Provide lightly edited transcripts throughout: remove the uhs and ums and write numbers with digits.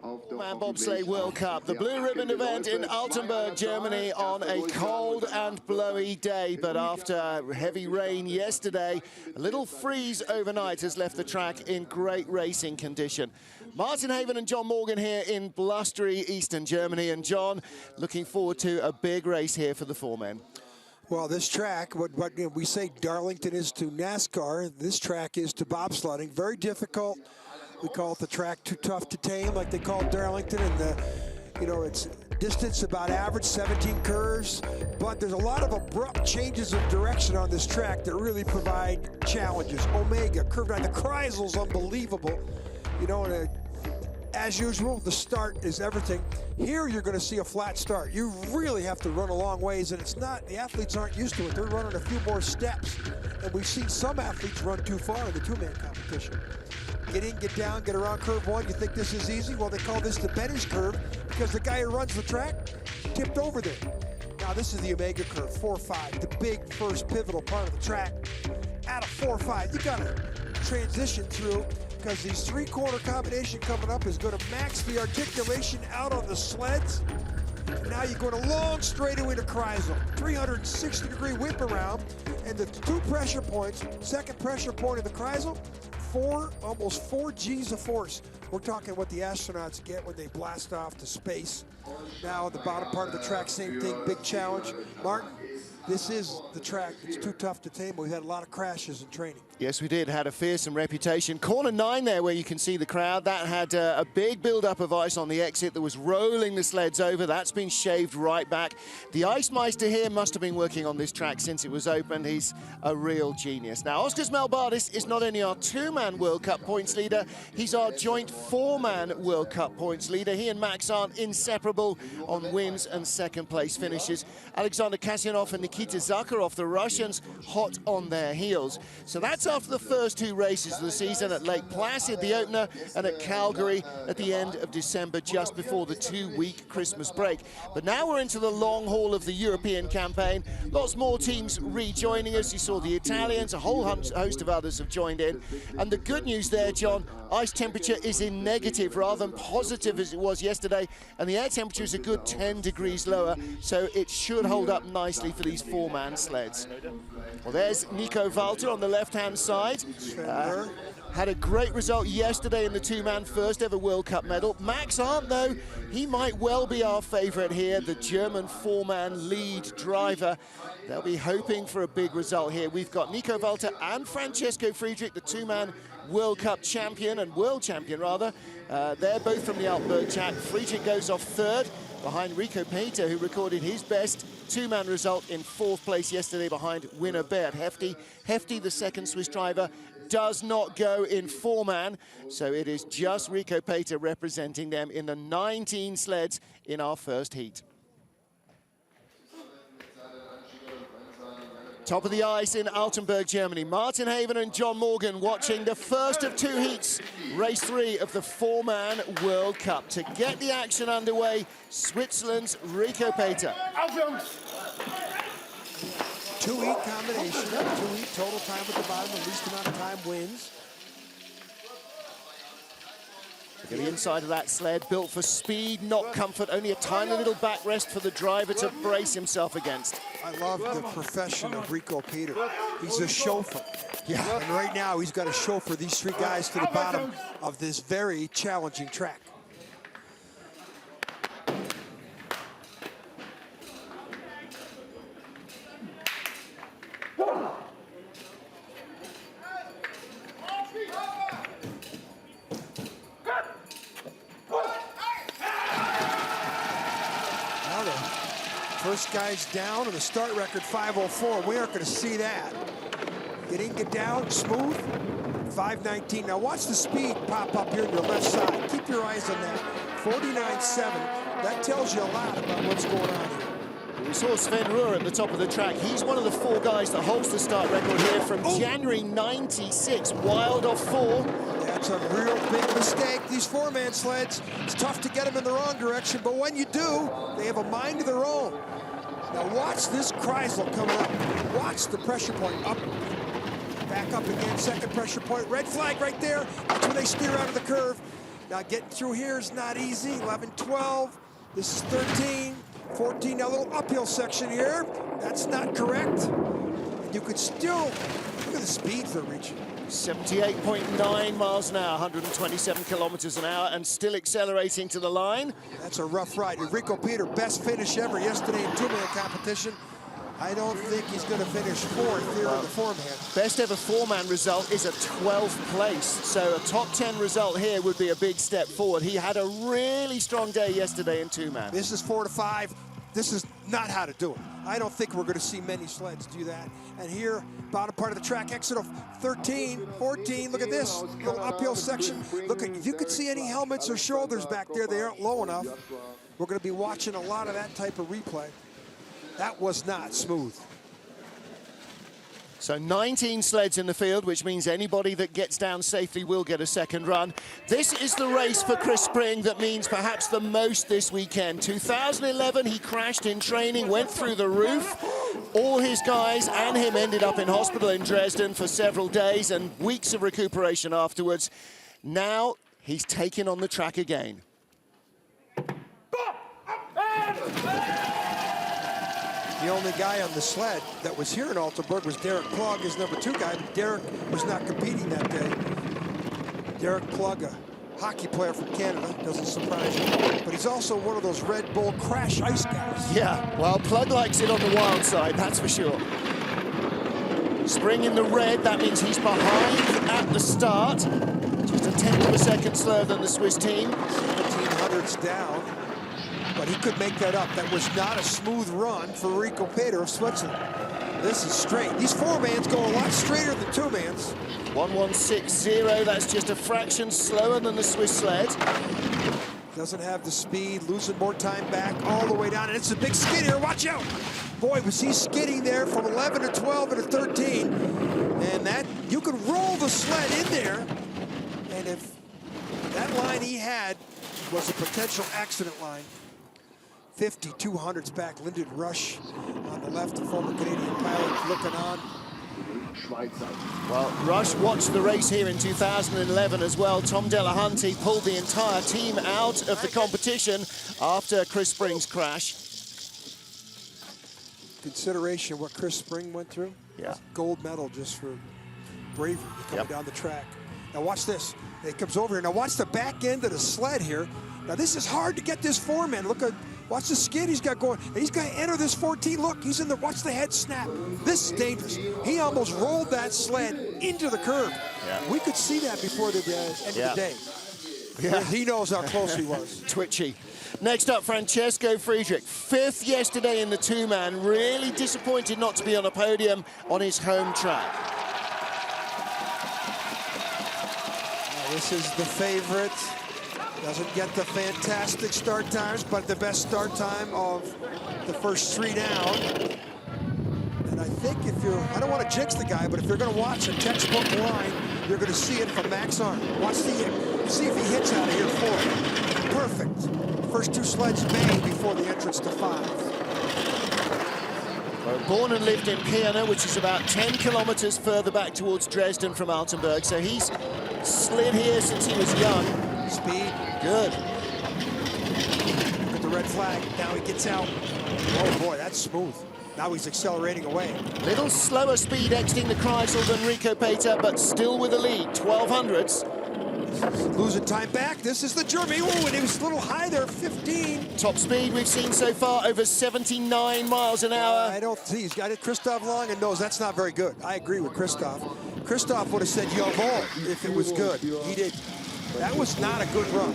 Man Bobsleigh World Cup, the blue ribbon event in Altenberg, Germany on a cold and blowy day. But after heavy rain yesterday, a little freeze overnight has left the track in great racing condition. Martin Haven and John Morgan here in blustery eastern Germany. And John, looking forward to a big race here for the four men. Well, this track, what we say Darlington is to NASCAR, this track is to bobsledding. Very difficult. We call it the track too tough to tame, like they call Darlington, and it's distance about average, 17 curves, but there's a lot of abrupt changes of direction on this track that really provide challenges. Omega, curved on the Kreisel's unbelievable, and as usual, the start is everything. Here you're going to see a flat start. You really have to run a long ways, and it's not, the athletes aren't used to it. They're running a few more steps, and we've seen some athletes run too far in the two-man competition. Get in, get down, get around curve one. You think this is easy? Well, they call this the Benny's curve because the guy who runs the track tipped over there. Now, this is the Omega curve, 4-5, the big first pivotal part of the track. At a 4-5, you got to transition through because these three-quarter combination coming up is going to max the articulation out on the sleds. And now you're going a long straightaway to Kreisel, 360-degree whip around, and the two pressure points, second pressure point of the Kreisel, almost 4 G's of force. We're talking what the astronauts get when they blast off to space. Now the bottom part of the track, same thing, big challenge. Martin, this is the track. It's too tough to tame. We've had a lot of crashes in training. Yes, we did. Had a fearsome reputation. Corner 9 there where you can see the crowd. That had a big build-up of ice on the exit that was rolling the sleds over. That's been shaved right back. The Ice Meister here must have been working on this track since it was opened. He's a real genius. Now, Oscar Melbardis is not only our two-man World Cup points leader, he's our joint four-man World Cup points leader. He and Max Arndt inseparable on wins and second-place finishes. Alexander Kasyanov and Nikita Zakharov, the Russians, hot on their heels. So that's after the first two races of the season at Lake Placid, the opener, and at Calgary at the end of December, just before the two-week Christmas break. But now we're into the long haul of the European campaign. Lots more teams rejoining us. You saw the Italians, a whole host of others have joined in. And the good news there, John, ice temperature is in negative rather than positive as it was yesterday, and the air temperature is a good 10 degrees lower, so it should hold up nicely for these four-man sleds. Well, there's Nico Walter on the left-hand side. Had a great result yesterday in the two-man first ever World Cup medal. Max Arndt, though, he might well be our favorite here, the German four-man lead driver. They'll be hoping for a big result here. We've got Nico Walter and Francesco Friedrich, the two-man World Cup champion, and world champion rather. They're both from the Altenberg track. Friedrich goes off third behind Rico Peter, who recorded his best two-man result in fourth place yesterday behind winner Bert Hefty. Hefty, the second Swiss driver, does not go in four-man, so it is just Rico Peter representing them in the 19 sleds in our first heat. Top of the ice in Altenberg, Germany. Martin Haven and John Morgan watching the first of two heats, race 3 of the four-man World Cup. To get the action underway, Switzerland's Rico Peter. Two-heat combination, two-heat total time at the bottom, the least amount of time wins. Look at the inside of that sled, built for speed, not comfort, only a tiny little backrest for the driver to brace himself against. I love the profession of Rico Peter. He's a chauffeur. Yeah. And right now he's got to chauffeur these three guys to the bottom of this very challenging track. First guy's down, and the start record 5:04. We aren't going to see that. Get in, get down, smooth. 5:19. Now watch the speed pop up here on your left side. Keep your eyes on that. 49.7. That tells you a lot about what's going on here. We saw Sven Ruhr at the top of the track. He's one of the four guys that holds the start record here from January '96. Wild off 4. That's a real big mistake. These four-man sleds, it's tough to get them in the wrong direction, but when you do, they have a mind of their own. Now watch this Kreisel coming up. Watch the pressure point up. Back up again, second pressure point. Red flag right there. That's when they steer out of the curve. Now getting through here is not easy. 11, 12. This is 13, 14. Now a little uphill section here. That's not correct. And you could still, look at the speeds they're reaching. 78.9 miles an hour, 127 kilometers an hour, and still accelerating to the line. That's a rough ride. Enrico Peter, best finish ever yesterday in two-man competition. I don't think he's going to finish fourth here in the four-man. Best ever four-man result is a 12th place, so a top 10 result here would be a big step forward. He had a really strong day yesterday in two-man. This is 4 to 5. This is not how to do it. I don't think we're going to see many sleds do that. And here, bottom part of the track, exit of 13, 14. Look at this little uphill section. Look, if you could see any helmets or shoulders back there, they aren't low enough. We're going to be watching a lot of that type of replay. That was not smooth. So 19 sleds in the field, which means anybody that gets down safely will get a second run. This is the race for Chris Spring that means perhaps the most this weekend. 2011, he crashed in training, went through the roof. All his guys and him ended up in hospital in Dresden for several days and weeks of recuperation afterwards. Now he's taken on the track again. The only guy on the sled that was here in Altenberg was Derek Plug, his number 2 guy. But Derek was not competing that day. Derek Plug, a hockey player from Canada, doesn't surprise me. But he's also one of those Red Bull crash ice guys. Yeah, well, Plug likes it on the wild side, that's for sure. Spring in the red, that means he's behind at the start. Just a 10th of a second slower than the Swiss team. 1700s down. But he could make that up. That was not a smooth run for Enrico Peter of Switzerland. This is straight. These four-mans go a lot straighter than two-mans. 1160, that's just a fraction slower than the Swiss sled. Doesn't have the speed, losing more time back all the way down. And it's a big skid here, watch out. Boy, was he skidding there from 11 to 12 and to 13. And that, you could roll the sled in there. And if that line he had was a potential accident line. 50, 200s back, Lyndon Rush on the left, the former Canadian pilot looking on. Well, Rush watched the race here in 2011 as well. Tom Delahunty pulled the entire team out of the competition after Chris Spring's crash. Consideration what Chris Spring went through. Yeah. Gold medal just for bravery coming down the track. Now watch this. It comes over here. Now watch the back end of the sled here. Now this is hard to get this four-man. Look at, watch the skid he's got going. And he's got to enter this 14. Look, he's in the, watch the head snap. This is dangerous. He almost rolled that sled into the curve. Yeah. We could see that before the end of the day. Yeah. He knows how close he was. Twitchy. Next up, Francesco Friedrich, 5th yesterday in the two-man. Really disappointed not to be on a podium on his home track. Now, this is the favorite. Doesn't get the fantastic start times, but the best start time of the first 3 down. And I think if you're, I don't want to jinx the guy, but if you're going to watch a textbook line, you're going to see it from Max Arndt. Watch the, see if he hits out of here 4. Perfect. First 2 sleds bang before the entrance to 5. Well, born and lived in Pirna, which is about 10 kilometers further back towards Dresden from Altenberg. So he's slid here since he was young. Speed. Good. Look at the red flag. Now he gets out. Oh boy, that's smooth. Now he's accelerating away. Little slower speed exiting the Kreisel than Enrico Peter, but still with a lead, 1200s. Losing time back. This is the German. Oh, and he was a little high there, 15. Top speed we've seen so far, over 79 miles an hour. I don't see. He's got it. Christoph Langen knows that's not very good. I agree with Christoph. Christoph would have said Jawohl if it was good. He did. That was not a good run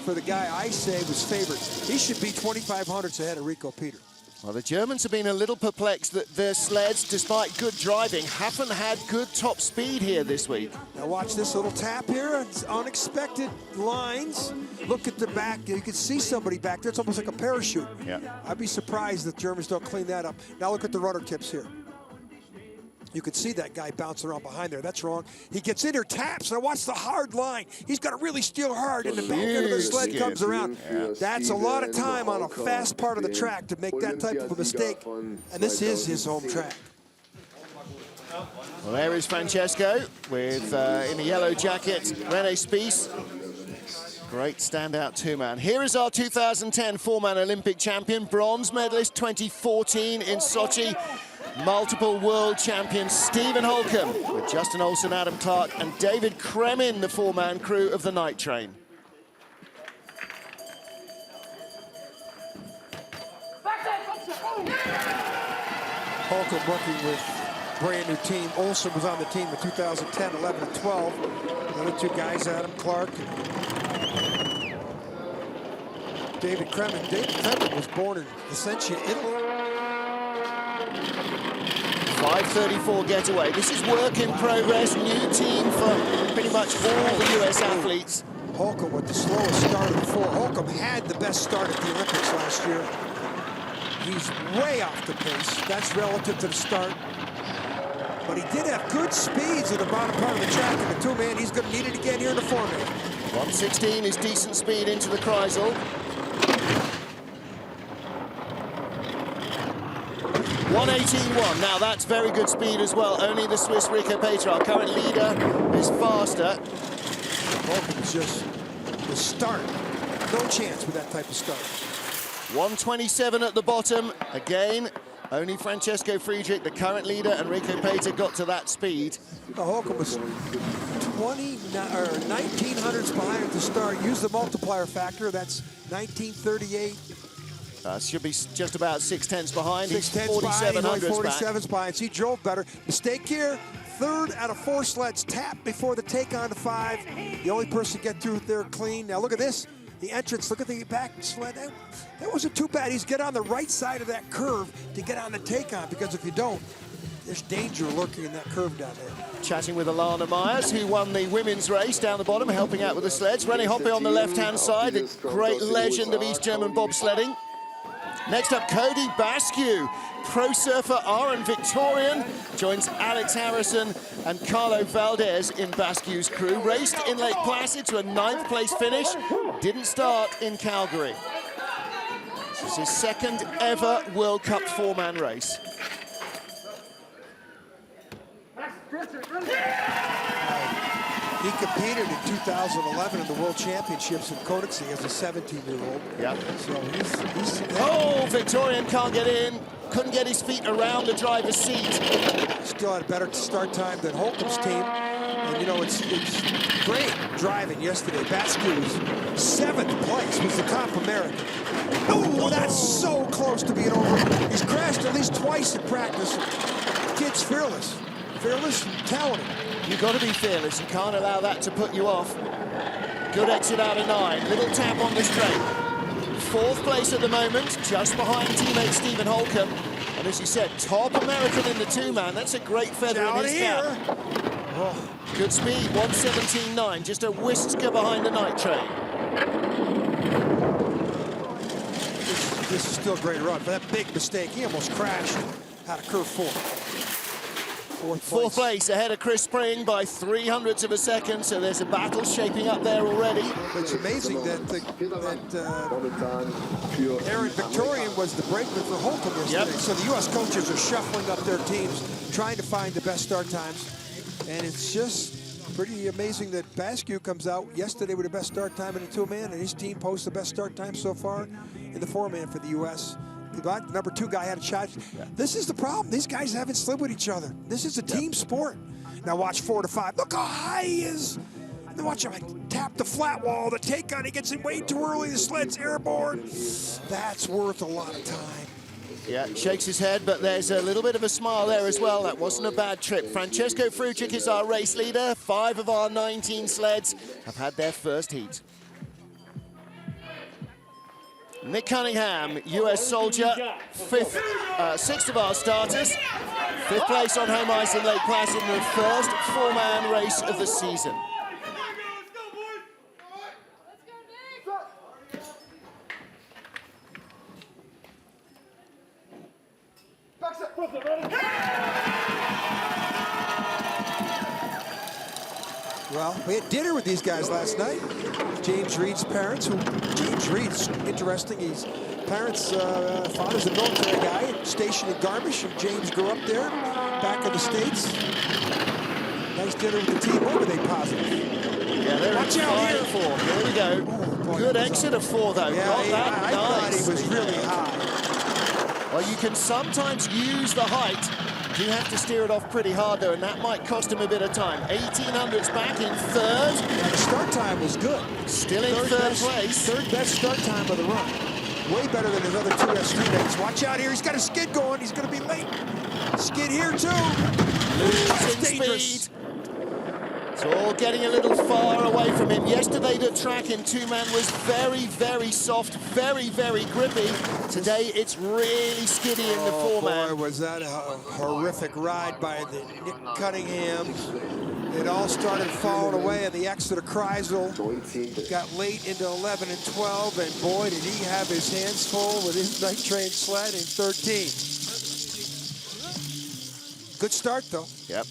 for the guy I say was favored. He should be 2,500s ahead of Enrico Peter. Well, the Germans have been a little perplexed that their sleds, despite good driving, haven't had good top speed here this week. Now watch this little tap here. It's unexpected lines. Look at the back. You can see somebody back there. It's almost like a parachute. Yeah. I'd be surprised if the Germans don't clean that up. Now look at the rudder tips here. You can see that guy bouncing around behind there. That's wrong. He gets in there, taps. Now watch the hard line. He's got to really steal hard, and the back end of the sled comes around. That's a lot of time on a fast part of the track to make that type of a mistake. And this is his home track. Well, there is Francesco with, in a yellow jacket, René Spies. Great standout two-man. Here is our 2010 four-man Olympic champion, bronze medalist 2014 in Sochi, multiple world champion Stephen Holcomb, with Justin Olsen, Adam Clark, and David Kremin, the four-man crew of the night train. Holcomb working with brand new team. Olsen was on the team in 2010, 11, and 12. The other two guys, Adam Clark and David Kremin. David Kremin was born in Viessmann, Italy. 5:34 getaway. This is work in progress. New team for pretty much all the US athletes. Holcomb with the slowest start of the four. Holcomb had the best start at the Olympics last year. He's way off the pace. That's relative to the start. But he did have good speeds in the bottom part of the track in the two-man. He's going to need it again here in the four-man. 1:16 is decent speed into the Kreisel. 1:18.1. Now that's very good speed as well. Only the Swiss Rico Peter, our current leader, is faster. Holcomb's just the start. No chance with that type of start. 1:27 at the bottom. Again, only Francesco Friedrich, the current leader, and Rico Peter got to that speed. Holcomb was 19 hundredths behind at the start. Use the multiplier factor. That's 1938. Should be just about 6/10 behind. He's 47 hundredths 47's behind. So he drove better. Mistake here. Third out of four sleds tapped before the take on to five. The only person to get through there clean. Now look at this. The entrance, look at the back sled. That wasn't too bad. He's get on the right side of that curve to get on the take on, because if you don't, there's danger lurking in that curve down there. Chatting with Alana Myers, who won the women's race down the bottom, helping out with the sleds. René Hoppe on the left-hand side, the great legend of East German bobsledding. Next up, Cody Basque, pro surfer Arndt Victorian, joins Alex Harrison and Carlo Valdez in Basque's crew. Raced in Lake Placid to a 9th place finish, didn't start in Calgary. This is his second ever World Cup four-man race. He competed in 2011 in the World Championships in Königssee as a 17-year-old. Yeah. So he's oh, Victorian can't get in. Couldn't get his feet around the driver's seat. Still had a better start time than Holcomb's team. And, you know, it's great driving yesterday. Basque was 7th place, was the top American. Oh, that's so close to being over. He's crashed at least twice in practice. The kid's fearless. Fearless and talented. You've got to be fearless. You can't allow that to put you off. Good exit out of 9. Little tap on the straight. 4th place at the moment, just behind teammate Stephen Holcomb. And as you said, top American in the two-man. That's a great feather in his cap. Oh, good speed, 1:17.9. Just a whisker behind the night train. This is still a great run. For that big mistake, he almost crashed out of curve 4. 4th place ahead of Chris Spring by 0.03 of a second, so there's a battle shaping up there already. It's amazing that Aaron Victorian was the brakeman for Holcomb yesterday. Yep. So the U.S. coaches are shuffling up their teams, trying to find the best start times. And it's just pretty amazing that Basque comes out yesterday with the best start time in the two-man, and his team posts the best start time so far in the four-man for the U.S. The number 2 guy had a shot. Yeah. This is the problem. These guys haven't slid with each other. This is a team sport. Now watch 4 to 5. Look how high he is. And then watch him tap the flat wall. The take on, he gets in way too early. The sled's airborne. That's worth a lot of time. Yeah, shakes his head, but there's a little bit of a smile there as well. That wasn't a bad trip. Francesco Friedrich is our race leader. 5 of our 19 sleds have had their first heat. Nick Cunningham, US soldier, 6th of our starters. 5th place on home ice in Lake Placid in the first four-man race of the season. Well, we had dinner with these guys last night. James Reed's parents, James Reed's interesting. His parents, father's a military guy stationed in Garmisch, and James grew up there, back in the States. Nice dinner with the team. What were they positive? Yeah, they're a Watch out here. 5-4. Here we go. Boy, good exit of 4, though. Yeah, Got that I thought he was really nailed. high. Well, you can sometimes use the height. You have to steer it off pretty hard, though, and that might cost him a bit of time. 1800's back in third. Yeah, the start time was good. Still in third place. Third best start time of the run. Way better than his other two teammates. Watch out here. He's got a skid going. He's going to be late. Skid here, too. Losing speed. It's all getting a little far away from him. Yesterday, the track in two-man was very, very soft, very, very grippy. Today, it's really skiddy in the four-man. Boy, was that a horrific ride by the Nick Cunningham. It all started falling away at the exit of Kreisel. Got late into 11 and 12, and boy, did he have his hands full with his night train sled in 13. Good start, though. Yep.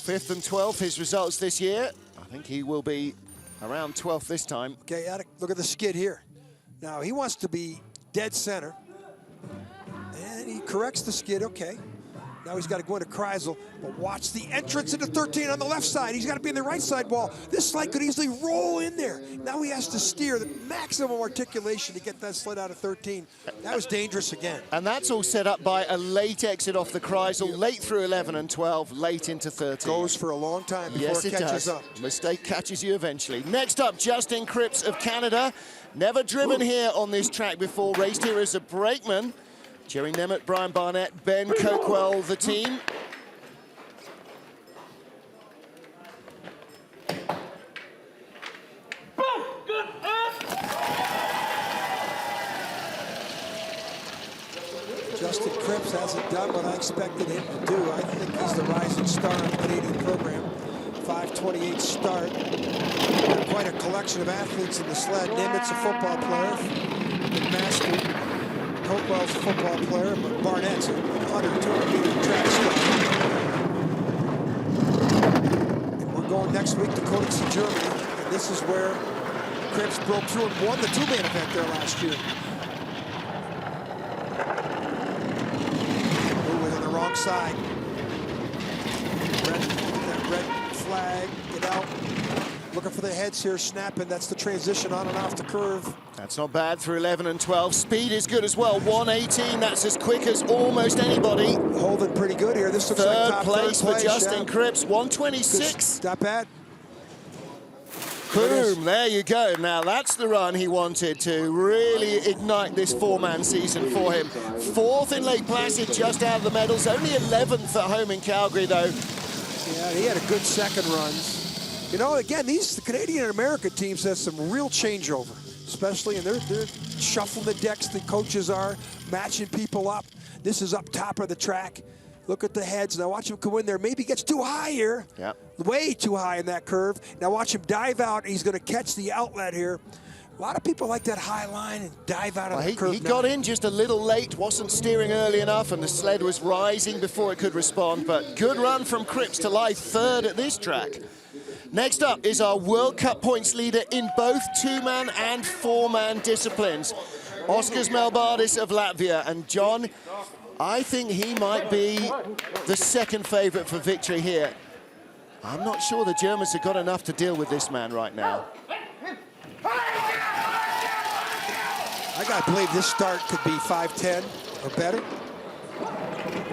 5th and 12th, his results this year. I think he will be around 12th this time. Okay, look at the skid here. Now, he wants to be dead center. And he corrects the skid, okay. Now he's got to go into Kreisel, but watch the entrance into 13 on the left side. He's got to be in the right side wall. This sled could easily roll in there. Now he has to steer the maximum articulation to get that sled out of 13. That was dangerous again. And that's all set up by a late exit off the Kreisel, late through 11 and 12, late into 13. Goes for a long time before it catches up. Mistake catches you eventually. Next up, Justin Cripps of Canada. Never driven here on this track before, raced here as a brakeman. Jerry Nemeth, Brian Barnett, Ben Coquell, the team. Justin Cripps hasn't done what I expected him to do. I think he's the rising star in the Canadian program. 5:28 start. Quite a collection of athletes in the sled. Nemeth's a football player, McMaster. Coquell's a football player, but Barnett's a 100, 200-meter track star. And we're going next week to Königs in Germany, and this is where Cripps broke through and won the two-man event there last year. Ooh, on the wrong side. That red flag, get out. Looking for the heads here, snapping. That's the transition on and off the curve. That's not bad through 11 and 12. Speed is good as well. 118, that's as quick as almost anybody. Holding pretty good here. This looks like top place third for Justin Cripps. 126. Not bad. Boom, there you go. Now that's the run he wanted to really ignite this four-man season for him. 4th in Lake Placid, just out of the medals. Only 11th at home in Calgary, though. Yeah, he had a good second run. You know, again, the Canadian and American teams have some real changeover, especially, and they're shuffling the decks. The coaches are matching people up. This is up top of the track. Look at the heads. Now watch him come in there. Maybe he gets too high here. Yep. Way too high in that curve. Now watch him dive out. He's going to catch the outlet here. A lot of people like that high line and dive out of the curve. He got in just a little late, wasn't steering early enough, and the sled was rising before it could respond. But good run from Cripps to lie 3rd at this track. Next up is our World Cup points leader in both two-man and four-man disciplines, Oskars Melbardis of Latvia. And John, I think he might be the second favorite for victory here. I'm not sure the Germans have got enough to deal with this man right now. I got to believe this start could be 5:10 or better.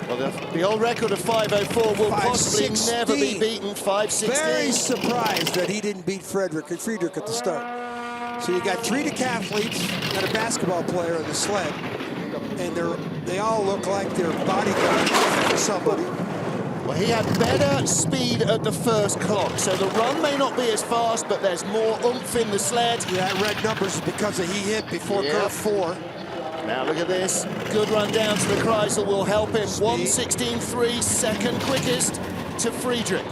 Well, the old record of 5:04 will possibly never be beaten. 5:16. Very surprised that he didn't beat Friedrich at the start. So you got 3 decathletes and a basketball player in the sled, and they all look like they're bodyguards for somebody. Well, he had better speed at the first clock, so the run may not be as fast, but there's more oomph in the sled. Yeah, red numbers is because he hit before curve 4. Now look at this. Good run down to the Kreisel will help him. 1:16.3, second quickest to Friedrich.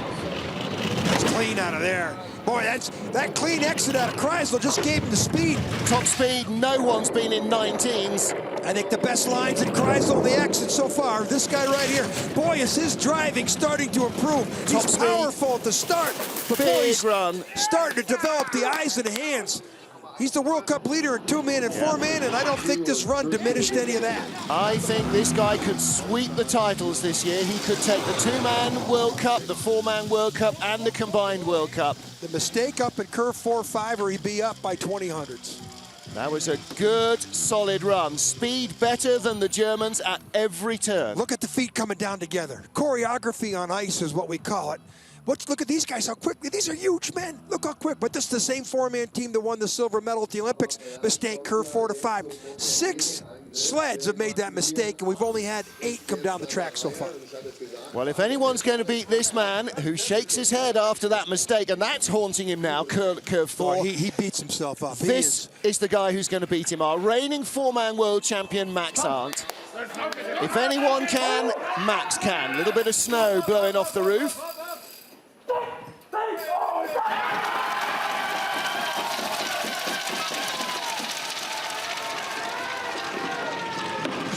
That's clean out of there. Boy, that clean exit out of Kreisel just gave him the speed. Top speed, no one's been in 19s. I think the best lines in Kreisel, the exit so far. This guy right here. Boy, is his driving starting to improve. Top He's speed. Powerful at the start. But Big boy, he's run. starting to develop the eyes and hands. He's the World Cup leader in 2-man and 4-man, and I don't think this run diminished any of that. I think this guy could sweep the titles this year. He could take the 2-man World Cup, the 4-man World Cup, and the combined World Cup. The mistake up in curve 4-5, or he'd be up by 20 hundredths. That was a good, solid run. Speed better than the Germans at every turn. Look at the feet coming down together. Choreography on ice is what we call it. Look at these guys, how quickly. These are huge men. Look how quick. But this is the same 4-man team that won the silver medal at the Olympics. Mistake, curve 4-5. 6 sleds have made that mistake, and we've only had 8 come down the track so far. Well, if anyone's going to beat this man who shakes his head after that mistake, and that's haunting him now, curve 4. Oh, he beats himself up. This is the guy who's going to beat him, our reigning 4-man world champion, Max Arndt. If anyone can, Max can. A little bit of snow blowing off the roof.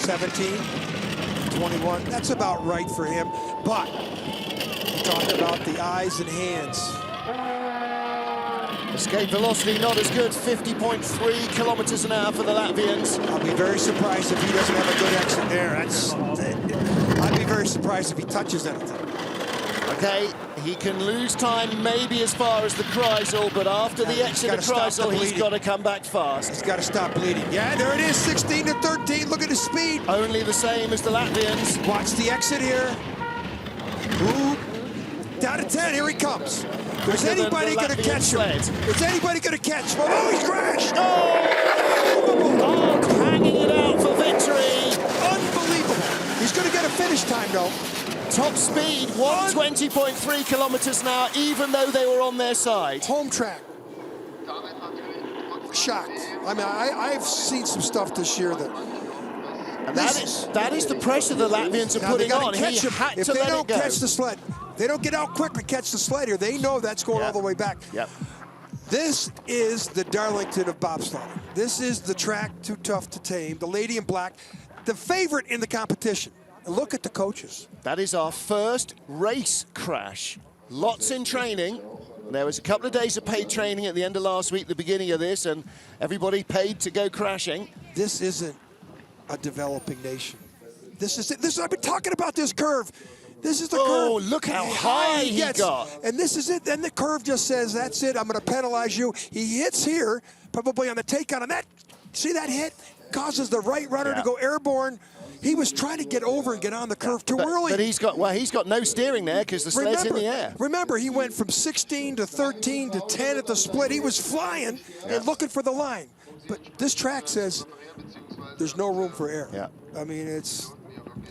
(17-21). That's about right for him. But we're talking about the eyes and hands. Escape velocity not as good, 50.3 kilometers an hour for the Latvians. I'll be very surprised if he doesn't have a good exit there. I'd be very surprised if he touches anything. Okay, he can lose time maybe as far as the Kreisel, but after the exit of Kreisel, he's got to come back fast. He's got to stop bleeding. Yeah, there it is, 16-13. Look at his speed. Only the same as the Latvians. Watch the exit here. Ooh. Down to 10, here he comes. Is anybody going to catch him? Is anybody going to catch him? Oh, he's crashed! Oh, hanging it out for victory. Unbelievable. He's going to get a finish time, though. Top speed, 120.3 kilometers an hour, even though they were on their side. Home track. Shocked. I mean, I've seen some stuff this year that... And that is the pressure the Latvians are putting on. If they don't catch the sled, they don't get out quick and catch the sled here. They know that's going all the way back. Yep. This is the Darlington of bobsledding. This is the track too tough to tame. The lady in black, the favorite in the competition. And look at the coaches. That is our first race crash. Lots in training. There was a couple of days of paid training at the end of last week, the beginning of this, and everybody paid to go crashing. This isn't a developing nation. This is it. I've been talking about this curve. This is the curve. Oh, look how high he got. And this is it. Then the curve just says, that's it, I'm going to penalize you. He hits here, probably on the takeout. And that, see that hit? Causes the right runner to go airborne. He was trying to get over and get on the curve too early. But he's got no steering there because the sled's in the air. Remember, he went from 16 to 13 to 10 at the split. He was flying and looking for the line. But this track says there's no room for error. Yeah. I mean, it's...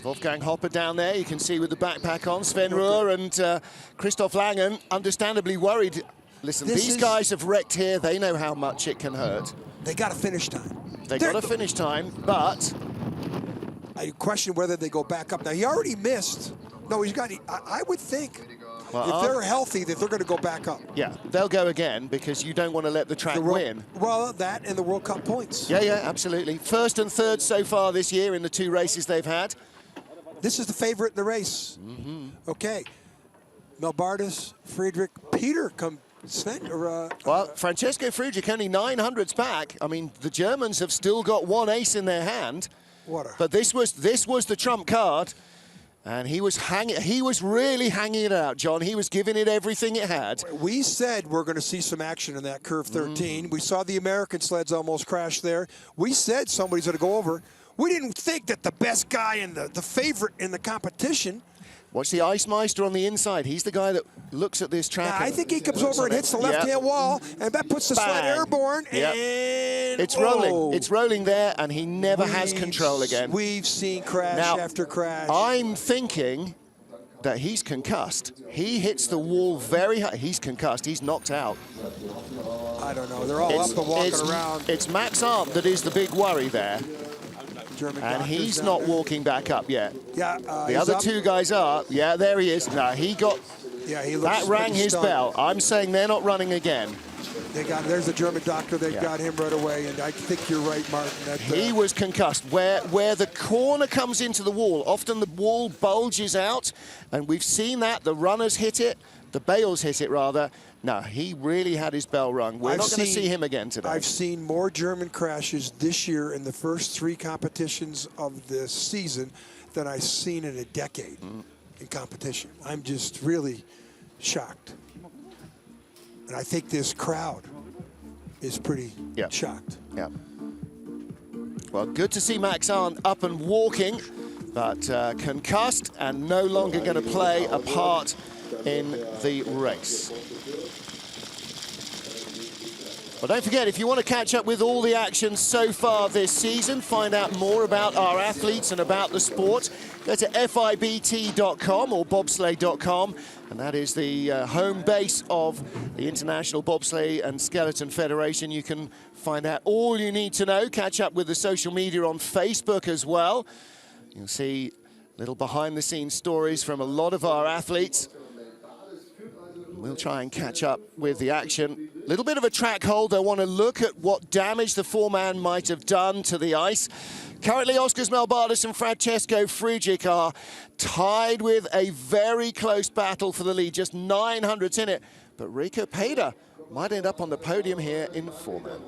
Wolfgang Hopper down there, you can see with the backpack on. Sven Ruhr and Christoph Langen, understandably worried. Listen, these guys have wrecked here. They know how much it can hurt. They got a finish time. They got a finish time, but... I question whether they go back up. Now, he already missed. No, he's got... I would think if they're healthy, that they're going to go back up. Yeah, they'll go again because you don't want to let the track win. Well, that and the World Cup points. Yeah, absolutely. First and third so far this year in the 2 races they've had. This is the favorite in the race. Okay. Melbardes, Friedrich, Peter come... Sven, well, Francesco Friedrich only 900s back. I mean, the Germans have still got 1 ace in their hand. But this was the trump card, and he was really hanging it out, John. He was giving it everything it had. We said we're going to see some action in that curve 13. We saw the American sleds almost crash there. We said somebody's going to go over. We didn't think that the best guy and the favorite in the competition. Watch the Ice Meister on the inside. He's the guy that looks at this track. I think he comes over and hits the left-hand wall, and that puts the sled airborne, and it's rolling. It's rolling there, and he never has control again. We've seen crash after crash. I'm thinking that he's concussed. He hits the wall very high. He's concussed. He's knocked out. I don't know. They're all up and walking around. It's Max Arndt that is the big worry there. And he's not walking back up yet. Yeah, the other 2 guys are. Yeah, there he is. No, he got. Yeah, he that rang his bell. I'm saying they're not running again. There's the German doctor. They got him right away, and I think you're right, Martin. He was concussed. Where the corner comes into the wall, often the wall bulges out, and we've seen that. The runners hit it. the Bales hit it rather. No, he really had his bell rung. We're not going to see him again today. I've seen more German crashes this year in the first 3 competitions of the season than I've seen in a decade in competition. I'm just really shocked. And I think this crowd is pretty shocked. Yeah. Well, good to see Max Arndt up and walking, but concussed and no longer going to play a part in the race. Well, don't forget, if you want to catch up with all the action so far this season, find out more about our athletes and about the sport, go to FIBT.com or bobsleigh.com, and that is the home base of the International Bobsleigh and Skeleton Federation. You can find out all you need to know, catch up with the social media on Facebook as well. You'll see little behind-the-scenes stories from a lot of our athletes. We'll try and catch up with the action. Little bit of a track hold. I want to look at what damage the 4-man might have done to the ice. Currently, Oskars Melbardis and Francesco Frugic are tied with a very close battle for the lead, just 900s in it. But Rico Peder might end up on the podium here in 4-man.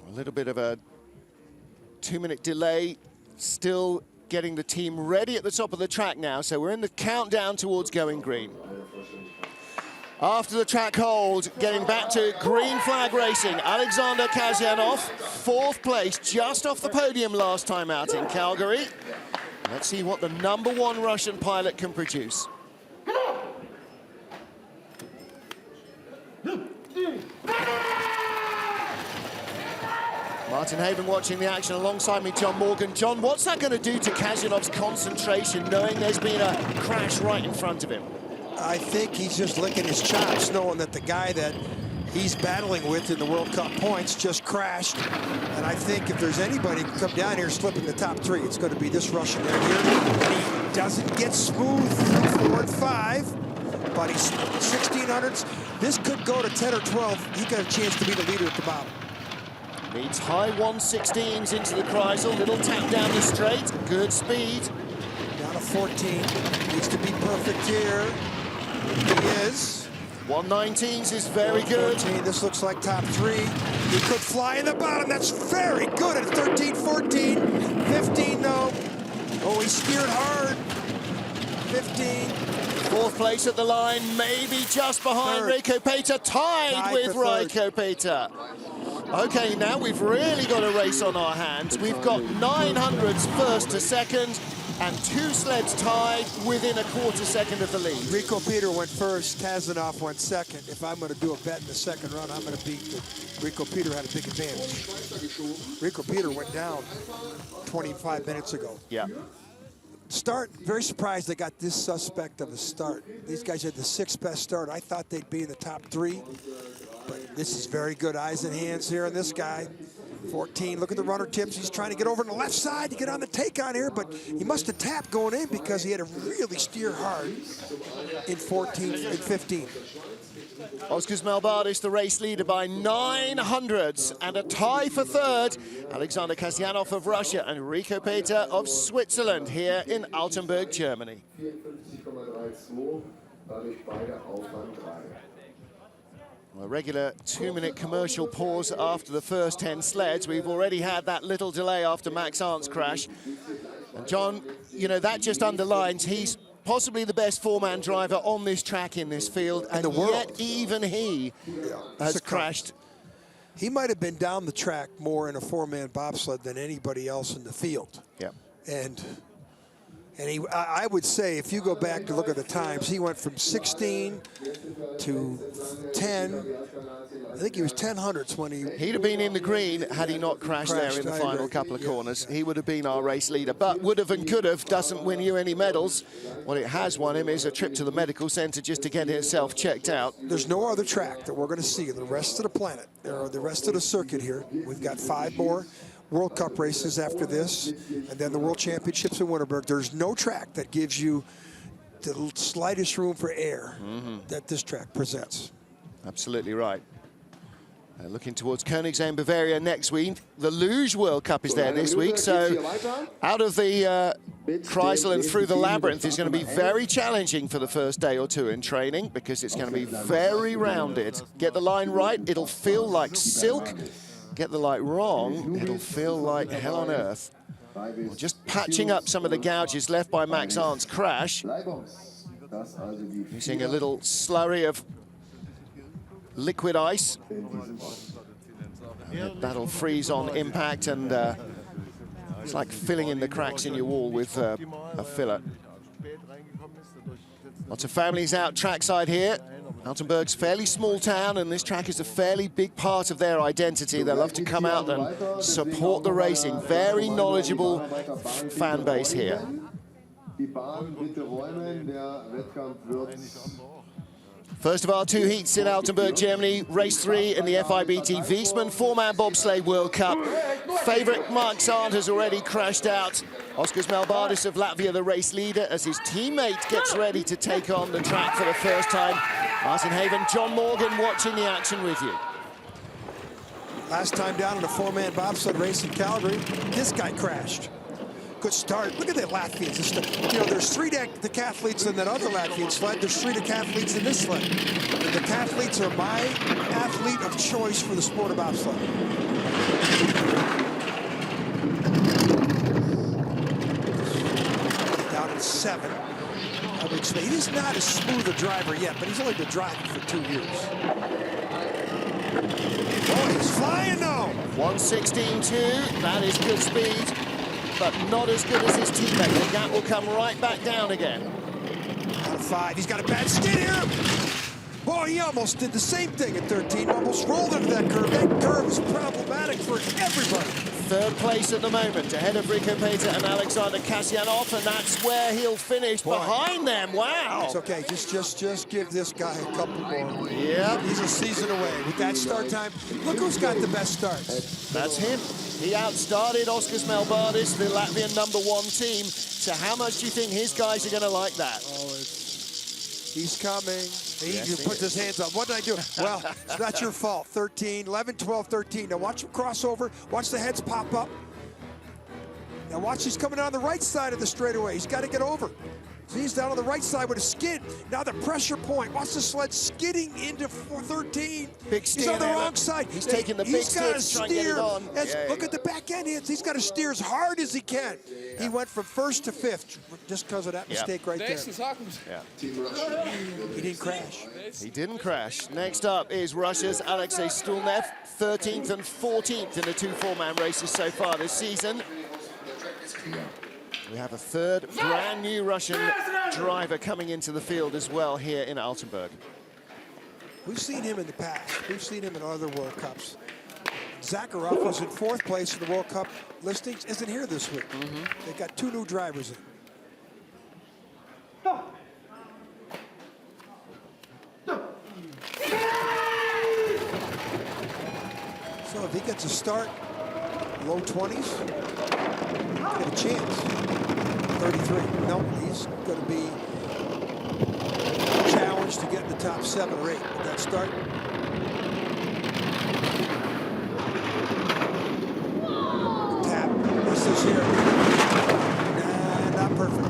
A little bit of a 2-minute delay, still getting the team ready at the top of the track now, so we're in the countdown towards going green. After the track hold, getting back to green flag racing, Alexander Kasyanov, 4th place, just off the podium last time out in Calgary. Let's see what the #1 Russian pilot can produce. Martin Haven watching the action alongside me, John Morgan. John, what's that going to do to Kasyanov's concentration, knowing there's been a crash right in front of him? I think he's just licking his chops, knowing that the guy that he's battling with in the World Cup points just crashed. And I think if there's anybody who can come down here slipping the top 3, it's going to be this Russian right here. He doesn't get smooth through 4 and 5, but he's 1600s. This could go to 10 or 12. He got a chance to be the leader at the bottom. Needs high 116s into the Kreisel. Little tap down the straight. Good speed. Down to 14. Needs to be perfect here. He is. 119s is very good. 14. This looks like top 3. He could fly in the bottom. That's very good at 13, 14. 15, though. Oh, he steered hard. 15. 4th place at the line, maybe just behind Rico Peder, tied with Rico Peder. Okay, now we've really got a race on our hands. We've got 900s 1st to 2nd, and 2 sleds tied within a quarter second of the lead. Rico Peder went 1st, Kasyanov went 2nd. If I'm going to do a bet in the 2nd run, I'm going to beat the Rico Peder had a big advantage. Rico Peder went down 25 minutes ago. Yeah. Start, very surprised they got this suspect of a start. These guys had the 6th best start. I thought they'd be in the top 3, but this is very good eyes and hands here on this guy. 14, look at the runner tips. He's trying to get over on the left side to get on the take on here, but he must have tapped going in because he had to really steer hard in 14 and 15. Oskars Melbardis, the race leader by 900s, and a tie for 3rd. Alexander Kasyanov of Russia and Rico Peder of Switzerland here in Altenberg, Germany. A regular 2-minute commercial pause after the first 10 sleds. We've already had that little delay after Max Arndt's crash. And John, you know, that just underlines he's possibly the best 4-man driver on this track in this field, and yet even he has crashed. He might have been down the track more in a 4-man bobsled than anybody else in the field. Yeah. And I would say, if you go back to look at the times, he went from 16 to 10. I think he was 1000ths when he'd have been in the green had he not crashed there in the final couple of corners. He would have been our race leader, but would have and could have doesn't win you any medals. What it has won him is a trip to the medical center just to get himself checked out. There's no other track that we're going to see in the rest of the planet, or the rest of the circuit here. We've got 5 more World Cup races after this, and then the World Championships in Winterberg. There's no track that gives you the slightest room for error that this track presents. Absolutely right. Looking towards Koenigsegg, Bavaria next week. The Luge World Cup is there this week, so out of the Kreisel and through the labyrinth is going to be very challenging for the first day or two in training because it's going to be very rounded. Get the line right, it'll feel like silk. Get the line wrong, it'll feel like hell on earth. Well, just patching up some of the gouges left by Max Arndt's crash. You're seeing a little slurry of liquid ice. That'll freeze on impact, and it's like filling in the cracks in your wall with a filler. Lots of families out trackside here. Altenberg's fairly small town, and this track is a fairly big part of their identity. They love to come out and support the racing. Very knowledgeable fan base here. First of our two heats in Altenberg, Germany. Race 3 in the FIBT Viessmann 4-man bobsleigh World Cup. Favourite Max Arndt has already crashed out. Oskars Melbardis of Latvia, the race leader, as his teammate gets ready to take on the track for the first time. Martin Haven, John Morgan watching the action with you. Last time down in a 4-man bobsled race in Calgary, this guy crashed. Good start. Look at that Latvians. You know, there's 3 decathletes in that other Latvian sled. There's 3 decathletes in this sled. The decathletes are my athlete of choice for the sport of bobsled. Down at 7. He is not as smooth a driver yet, but he's only been driving for 2 years. Oh, he's flying now. 1:16.2. That is good speed, but not as good as his teammate. The gap will come right back down again. Out of 5, he's got a bad skid here. Boy, he almost did the same thing at 13, almost rolled into that curve. That curve is problematic for everybody. 3rd place at the moment, ahead of Rico Peter and Alexander Kasyanov, and that's where he'll finish. Boy, behind them. Wow. It's okay, just give this guy a couple more. Yeah. He's a season away. With that start time, look who's got the best starts. That's him. He outstarted Oskars Melbardis, the Latvian #1 team. So how much do you think his guys are going to like that? Oh, he's coming. He puts his hands up. What did I do? Well, it's not your fault. 13, 11, 12, 13. Now watch him cross over. Watch the heads pop up. Now watch, he's coming down the right side of the straightaway. He's got to get over. So he's down on the right side with a skid. Now the pressure point. Watch the sled skidding into 13. Big steer. He's on the wrong side. He's taking the big steer to try and get it on. Look at the back end. He's got to steer as hard as he can. Yeah. He went from 1st to 5th just because of that mistake right there. Yeah. He didn't crash. He didn't crash. Next up is Russia's Alexei Stulnev, 13th and 14th in the 2 4-man races so far this season. We have a 3rd brand new Russian driver coming into the field as well here in Altenberg. We've seen him in the past. We've seen him in other World Cups. Zakharov was in 4th place in the World Cup listings, isn't here this week. They've got 2 new drivers in. So if he gets a start, low 20s, he'll get a chance. 33. No, he's going to be challenged to get in the top 7 or 8 with that start. Tap. This is here. Nah, not perfect.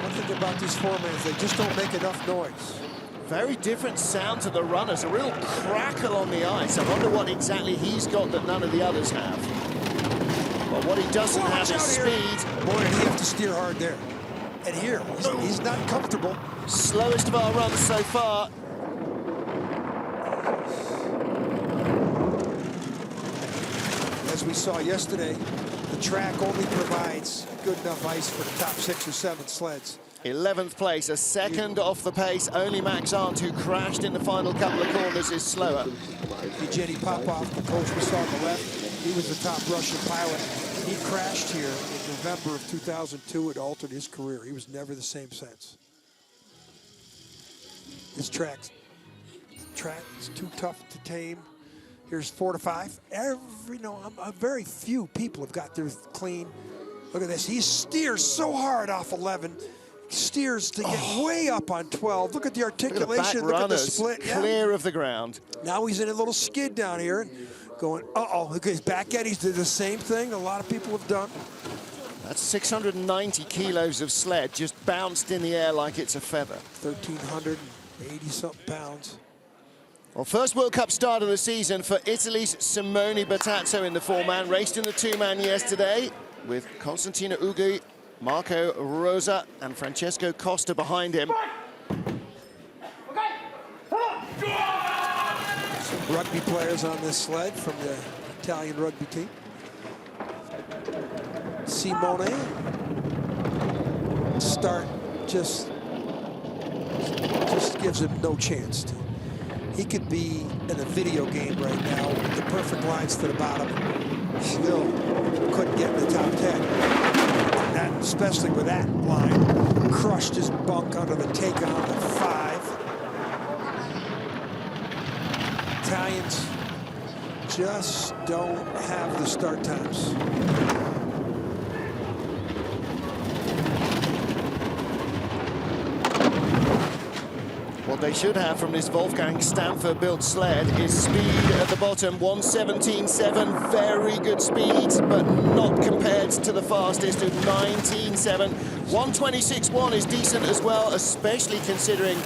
One thing about these 4-mans, they just don't make enough noise. Very different sound to the runners, a real crackle on the ice. I wonder what exactly he's got that none of the others have. But what he doesn't have is speed. Boy, did he have to steer hard there. And here, he's not comfortable. Slowest of our runs so far. As we saw yesterday, the track only provides good enough ice for the top 6 or 7 sleds. 11th place, a 2nd off the pace. Only Max Arndt, who crashed in the final couple of corners, is slower. Evgeny Popov, the coach we saw on the left, he was the top Russian pilot. He crashed here in November of 2002. It altered his career. He was never the same since. This track is too tough to tame. Here's 4 to 5. Very few people have got theirs clean. Look at this. He steers so hard off 11. steers to get way up on 12. Look at the articulation. Look at the split. Clear of the ground. Now he's in a little skid down here. Going, uh-oh. Look at his back eddies. Did the same thing a lot of people have done. That's 690 kilos of sled just bounced in the air like it's a feather. 1,380-something pounds. Well, first World Cup start of the season for Italy's Simone Bertazzo in the four-man. Raced in the two-man yesterday with Constantino Ughi, Marco Rosa, and Francesco Costa behind him. Some rugby players on this sled from the Italian rugby team. Simone. Start just gives him no chance. He could be in a video game right now with the perfect lines to the bottom. Still couldn't get in the top 10. And that, especially with that line, crushed his bunk under the takeout at 5. Italians just don't have the start times. What they should have from this Wolfgang Stamfer-built sled is speed at the bottom, 1:17.7, very good speeds, but not compared to the fastest of 19.7. 1:26.1 is decent as well, especially considering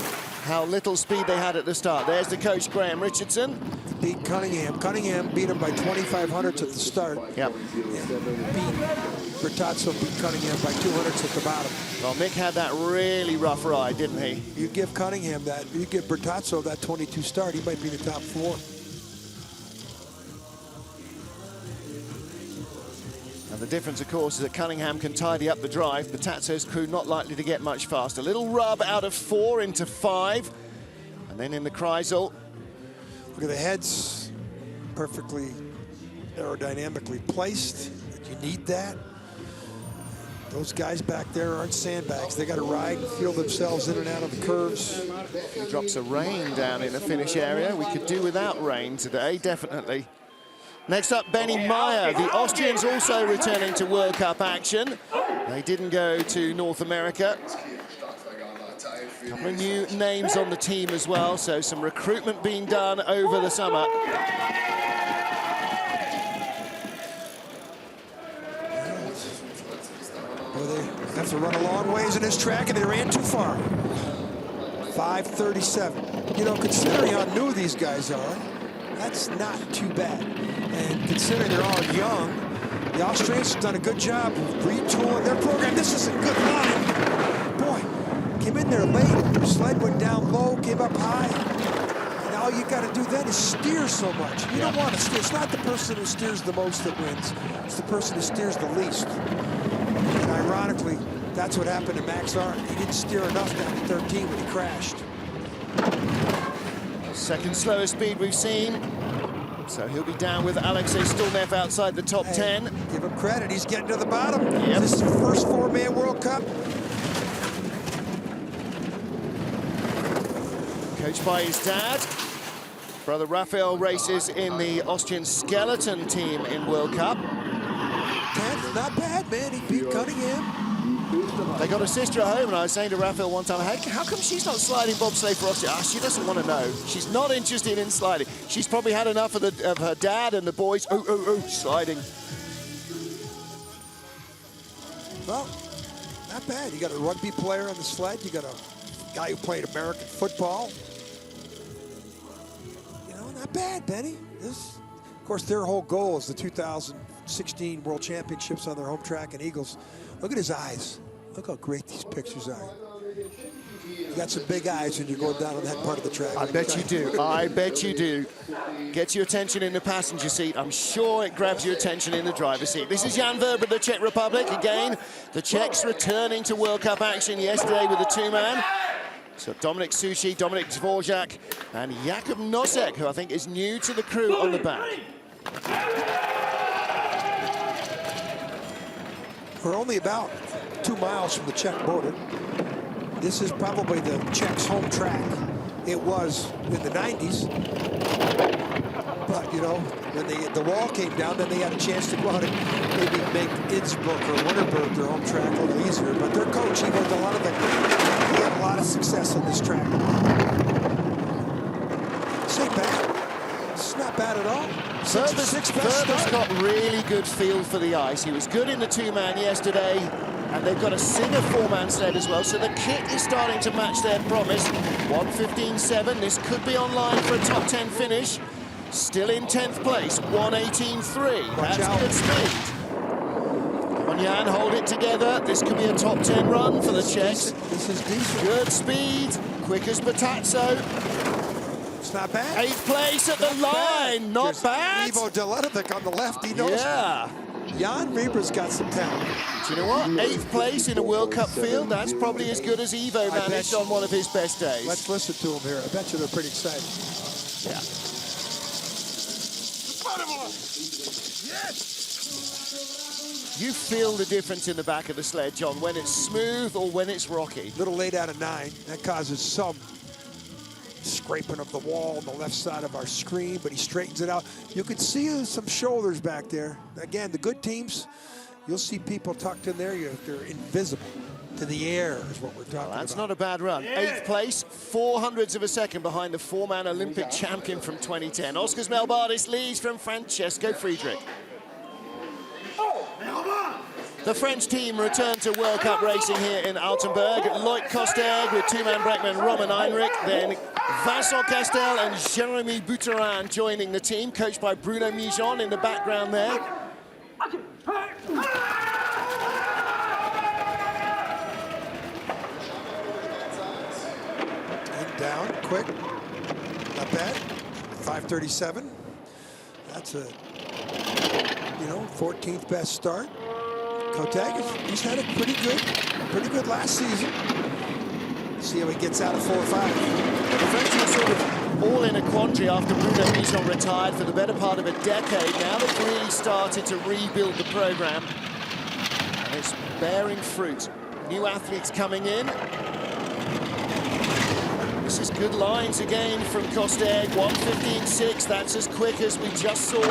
how little speed they had at the start. There's the coach, Graham Richardson. Beat Cunningham. Cunningham beat him by 2,500 at the start. Yep. Bertazzo beat Cunningham by 200 at the bottom. Well, Mick had that really rough ride, didn't he? You give Cunningham that, you give Bertazzo that 22 start, he might be in the top 4. And the difference, of course, is that Cunningham can tidy up the drive. Bertazzo's crew not likely to get much faster. Little rub out of 4 into 5. And then in the Kreisel. Look at the heads, perfectly aerodynamically placed. You need that. Those guys back there aren't sandbags. They got to ride and feel themselves in and out of the curves. A few drops of rain down in the finish area. We could do without rain today, definitely. Next up, Benny Meyer. The Austrians also returning to World Cup action. They didn't go to North America. A couple of new names on the team as well, so some recruitment being done over the summer. Well, they have to run a long ways in this track, and they ran too far. 5:37. You know, considering how new these guys are, that's not too bad. And considering they're all young, the Austrians have done a good job of retooling their program. This is a good line. Boy, came in there late, sled went down low, came up high. And all you got to do then is steer so much. You don't want to steer. It's not the person who steers the most that wins. It's the person who steers the least. And ironically, that's what happened to Max Arndt. He didn't steer enough down to 13 when he crashed. Second slowest speed we've seen. So he'll be down with Alexei Stulnev outside the top 10. Give him credit, he's getting to the bottom. Yep. This is the first four-man World Cup. Coached by his dad. Brother Raphael races in the Austrian skeleton team in World Cup. 10th, not bad, man. He beat Cunningham. They got a sister at home, and I was saying to Raphael one time, hey, how come she's not sliding bobsleigh for Austria? She doesn't want to know. She's not interested in sliding. She's probably had enough of her dad and the boys. Sliding. Well, not bad. You got a rugby player on the sled. You got a guy who played American football. You know, not bad, Benny. This, of course, their whole goal is the 2016 World Championships on their home track in Eagles. Look at his eyes. Look how great these pictures are. You got some big eyes when you're going down on that part of the track. I bet you do. I bet you do. Gets your attention in the passenger seat. I'm sure it grabs your attention in the driver's seat. This is Jan Verber, the Czech Republic. Again, the Czechs returning to World Cup action yesterday with a two-man. So Dominik Sushi, Dominik Dvorak, and Jakub Nosek, who I think is new to the crew on the back. We're only about 2 miles from the Czech border. This is probably the Czechs' home track. It was in the 90s. But you know, when the wall came down, then they had a chance to go out and maybe make Innsbruck or Winterberg their home track a little easier. But their coach, he worked a lot of it. He had a lot of success on this track. This ain't bad. It's not bad at all. Ferber's got really good feel for the ice. He was good in the two-man yesterday, and they've got a Singer four-man sled as well, so the kit is starting to match their promise. 1:15.7, this could be online for a top 10 finish. Still in 10th place, 1:18.3. That's good speed. Come on, Jan, hold it together. This could be a top 10 run for the Czechs. This is decent. Good speed, quick as Batazzo. It's not bad. 8th place at the line, not bad. Ivo Deletovic on the left, he knows. Yeah. Jan Reber's got some talent. Do you know what? 8th place in a World Cup field, that's probably as good as Ivo managed on one of his best days. Let's listen to him here. I bet you they're pretty excited. Yeah. You feel the difference in the back of the sled, John, when it's smooth or when it's rocky. Little late out of 9. That causes some scraping of the wall on the left side of our screen, but he straightens it out. You can see some shoulders back there. Again, the good teams, you'll see people tucked in there. They're invisible to the air is what we're talking about. That's not a bad run. 8th place, 0.04 of a second behind the four-man Olympic champion from 2010. Oskars Melbardis leads from Francesco Friedrich. The French team returned to World Cup racing here in Altenberg. Loic Costerg with two-man Breckman Roman Heinrich, then Vincent Castel and Jérémy Bouterin joining the team, coached by Bruno Mijon in the background there. In, down, quick, not bad. 5:37. That's a, 14th best start. Kotag, he's had it pretty good last season. See how he gets out of 4 or 5. The French were sort of all in a quandary after Bruno Mijon retired for the better part of a decade. Now they've really started to rebuild the program, and it's bearing fruit. New athletes coming in. This is good lines again from Kosteg. 1:15.6. That's as quick as we just saw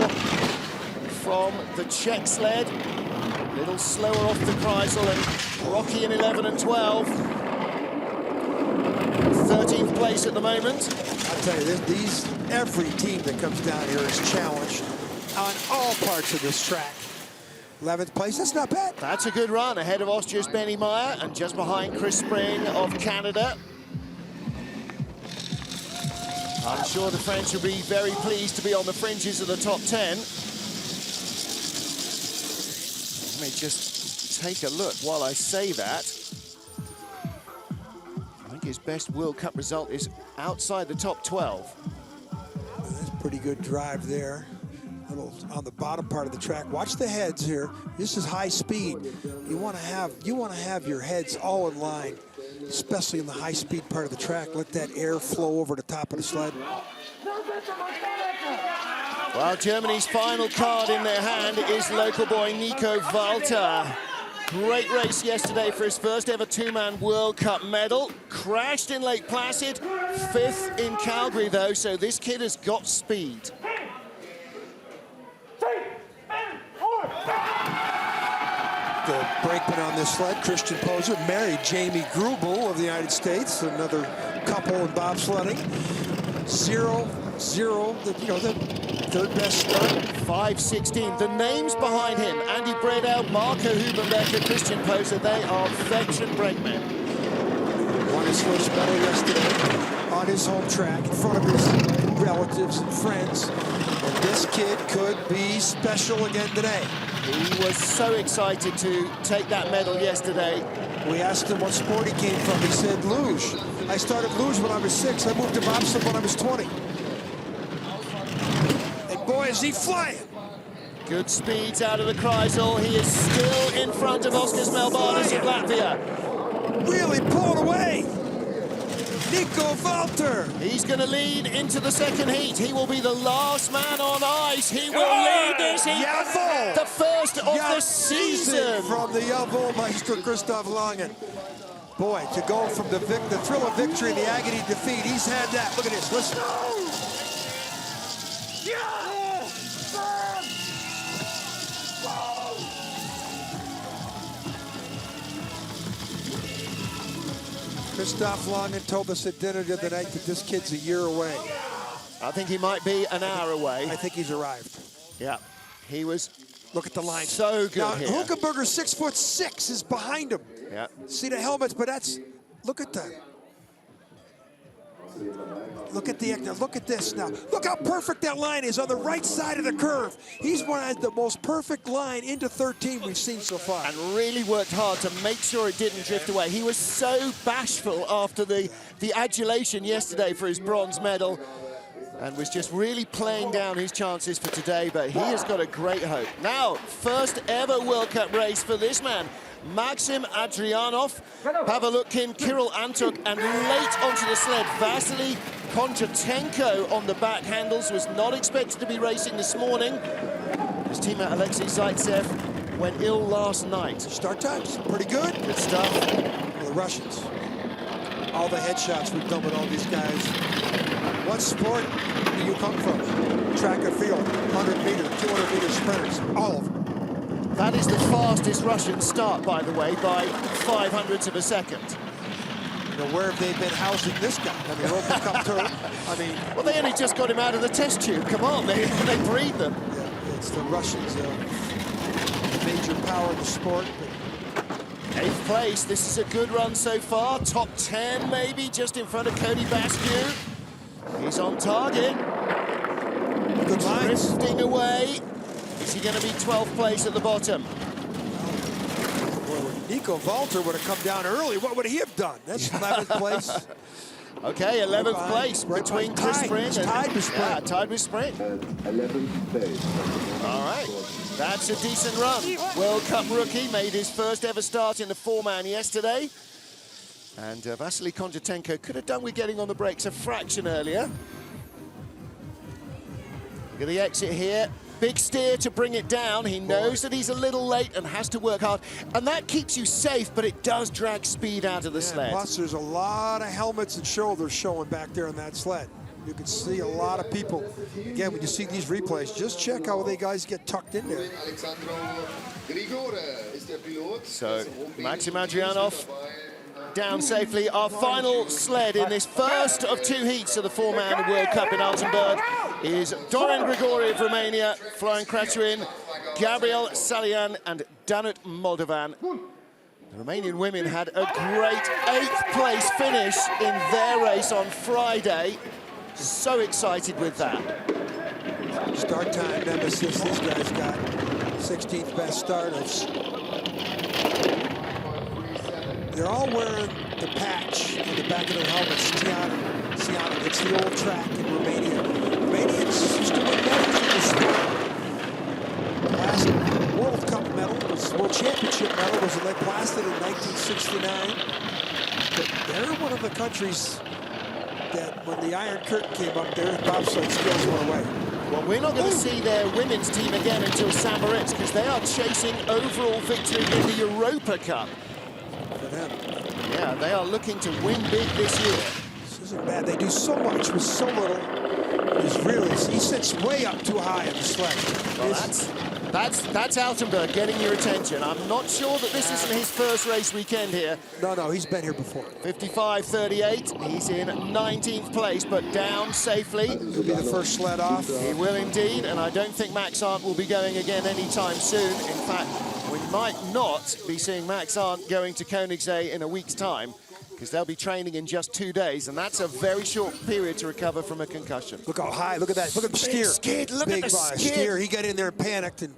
from the Czech sled. A little slower off the Kreisel and rocky in 11 and 12. 13th place at the moment. I'll tell you, every team that comes down here is challenged on all parts of this track. 11th place, that's not bad. That's a good run, ahead of Austria's Benny Meyer and just behind Chris Spring of Canada. I'm sure the French will be very pleased to be on the fringes of the top 10. Let me just take a look while I say that. I think his best World Cup result is outside the top 12. That's a pretty good drive there. A little on the bottom part of the track. Watch the heads here. This is high speed. You want to have your heads all in line, especially in the high speed part of the track. Let that air flow over the top of the sled. Well, Germany's final card in their hand is local boy Nico Walter. Great race yesterday for his first ever two-man World Cup medal. Crashed in Lake Placid, 5th in Calgary though, so this kid has got speed. The brakeman on this sled, Christian Poser, married Jamie Grubel of the United States, another couple in bobsledding. 0-0, the third best start. 5:16. The names behind him: Andy Bredel, Marco Hubenbecker, Christian Poser. They are veteran brakemen. Won his first medal yesterday on his home track in front of his relatives and friends. And this kid could be special again today. He was so excited to take that medal yesterday. We asked him what sport he came from. He said luge. I started luge when I was 6. I moved to bobsled when I was 20. And boy, is he flying. Good speeds out of the Kreisel. He is still in front of Oskars Melbardis of Latvia. Really pulling away. Nico Walter. He's going to lead into the second heat. He will be the last man on ice. He will lead this heat. The first of the season. From the Jawohl Meister Christoph Langen. Boy, to go from the thrill of victory and the agony of defeat, he's had that. Look at this, listen. Christoph Langen told us at dinner the other night that this kid's a year away. I think he might be an hour away. I think he's arrived. Yeah, he was. Look at the line. So good now, here. Hulkenberger, 6'6", is behind him. Yeah. See the helmets, but that's, look at that. Look at this now. Look how perfect that line is on the right side of the curve. He's one of the most perfect line into 13 we've seen so far. And really worked hard to make sure it didn't drift away. He was so bashful after the adulation yesterday for his bronze medal, and was just really playing down his chances for today, but he has got a great hope. Now, first ever World Cup race for this man, Maxim Adrianov, Pavelutkin, Kirill Antuk, and late onto the sled, Vasily Konchatenko on the back handles, was not expected to be racing this morning. His teammate Alexei Zaitsev went ill last night. Start times, pretty good. Good stuff. Well, the Russians, all the headshots we've done with all these guys. What sport do you come from? Track and field, 100-meter, 200-meter sprinters, all of them. That is the fastest Russian start, by the way, by 0.05 of a second. You know, where have they been housing this guy? I mean, Open Cup Tour. I mean, well, they only just got him out of the test tube. Come on, they breed them. Yeah, it's the Russians, major power of the sport. But 8th place. This is a good run so far. Top 10, maybe, just in front of Cody Basque. He's on target. Good lines. Drifting away. Is he going to be 12th place at the bottom? Well, Nico Walter would have come down early. What would he have done? That's 11th place. Okay, 11th place between Chris Sprint and tied with Sprint. Yeah, tied with Sprint. 11th place. All right, that's a decent run. World Cup rookie made his first ever start in the 4-man yesterday. And Vasily Konchatenko could have done with getting on the brakes a fraction earlier. Look at the exit here. Big steer to bring it down. He knows that he's a little late and has to work hard. And that keeps you safe, but it does drag speed out of the sled. Plus, there's a lot of helmets and shoulders showing back there on that sled. You can see a lot of people. Again, when you see these replays, just check how they guys get tucked in there. So, Maxim Adrianov down safely. Our final sled in this first of 2 heats of the 4-man World Cup in Altenberg is Dorin Grigori of Romania, Florian Cratuin, Gabriel Salian, and Danut Moldovan. The Romanian women had a great 8th place finish in their race on Friday. So excited with that. Start time nemesis, these guys got 16th best starters. They're all wearing the patch on the back of their helmets, Tiana. It's the old track in Romania. Romanians used to win medals in the sport. The last World Cup medal, World Championship medal, was in Lake Placid in 1969. But they're one of the countries that when the Iron Curtain came up, their bobsled skills went away. Well, we're not going to see their women's team again until St. Moritz, because they are chasing overall victory in the Europa Cup. For them. Yeah, they are looking to win big this year. This isn't bad. They do so much with so little. He sits way up too high in the sled. Well, that's Altenberg getting your attention. I'm not sure that this isn't his first race weekend here. No, he's been here before. 55.38. He's in 19th place, but down safely. He'll be the first sled off. He will indeed, and I don't think Max Arndt will be going again anytime soon. In fact, we might not be seeing Max Arndt going to Koenigsegg in a week's time, because they'll be training in just 2 days, and that's a very short period to recover from a concussion. Look how high, look at that, look at the steer. Skid, look at the steer. He got in there and panicked and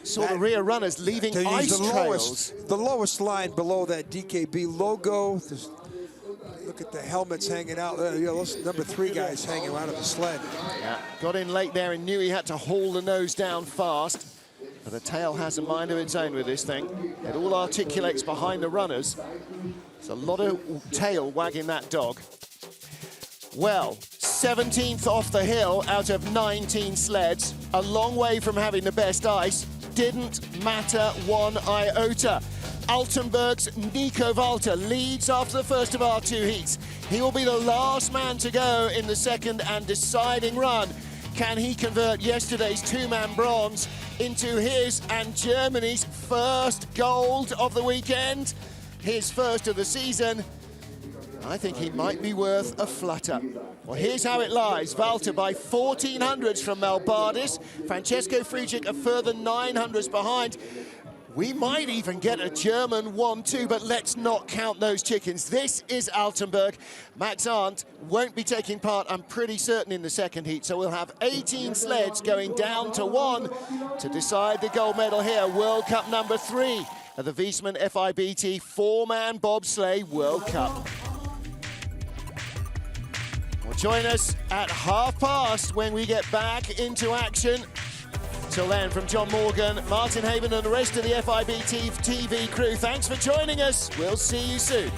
saw the rear runners leaving ice trails. The lowest line below that DKB logo. Look at the helmets hanging out. Those number 3 guys hanging out of the sled. Yeah, got in late there and knew he had to haul the nose down fast. But the tail has a mind of its own with this thing. It all articulates behind the runners. There's a lot of tail wagging that dog. Well, 17th off the hill out of 19 sleds. A long way from having the best ice. Didn't matter one iota. Altenberg's Nico Walter leads after the first of our 2 heats. He will be the last man to go in the second and deciding run. Can he convert yesterday's 2-man bronze into his and Germany's first gold of the weekend? His first of the season. I think he might be worth a flutter. Well, here's how it lies. Walter by 1400s from Melbardis. Francesco Friedrich a further 900s behind. We might even get a German 1-2, but let's not count those chickens. This is Altenberg. Max Arndt won't be taking part, I'm pretty certain, in the second heat, so we'll have 18 sleds going down to 1 to decide the gold medal here. World Cup number 3 of the Viessmann FIBT 4-man bobsleigh World Cup. Well, join us at past when we get back into action. Till then, from John Morgan, Martin Haven and the rest of the FIBT TV crew, thanks for joining us. We'll see you soon.